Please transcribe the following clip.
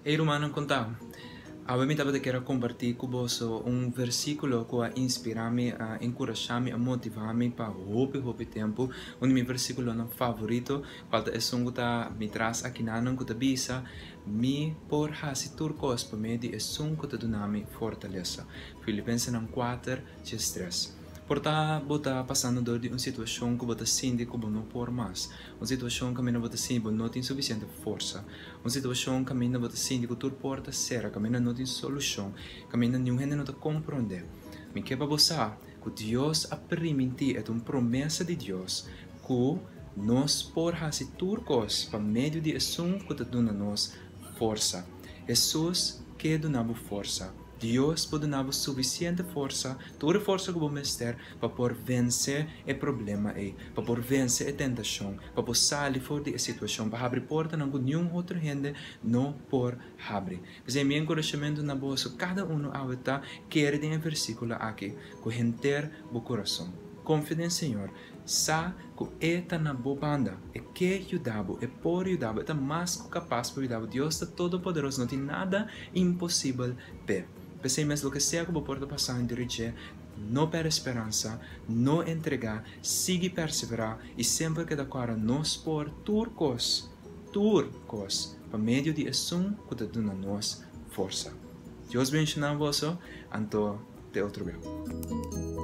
Hey Romano, conta. Agora me estava querer compartilhar com você versículo que a inspirar-me, a encorajar-me, a motivar-me para houve tempo. Meu versículo não favorito, qual é um que me traz aqui na não que bisa, me por hasi turcos para me de um que dá-me fortaleza. Filipenses 4:3. Porta bota passando dor de uma situação que bota sente que não por mais, uma situação que não bota sente que não tem suficiente força, uma situação que não bota sente que tu porta será que não tem solução, que nenhum gente não te compreende. Me quer para que Deus a permitir é uma promessa de Deus que nós por fazer turcos para meio de assunto que te dá nos força. Jesus que dá força. Deus pode dar suficiente força, toda a força que vamos ter para poder vencer o problema, para poder vencer a tentação, para poder sair fora da situação, para abrir porta não com nenhum outro gente não por abrir. Mas é meu encorajamento na bolsa, cada um a quer ter um versículo aqui, que enter o coração. Confia no Senhor, sa que está na boa banda, é que ajudava, é por ajudar, é mais capaz para ajudar. Deus está todo poderoso, não tem nada impossível para. Pensei mesmo que seja que você pode passar em dirigir, não perder esperança, não entregar, siga perseverar e sempre que da cara nós por turcos, para meio de assunto que te dá nos força. Deus bendiga você, anto te outro bem.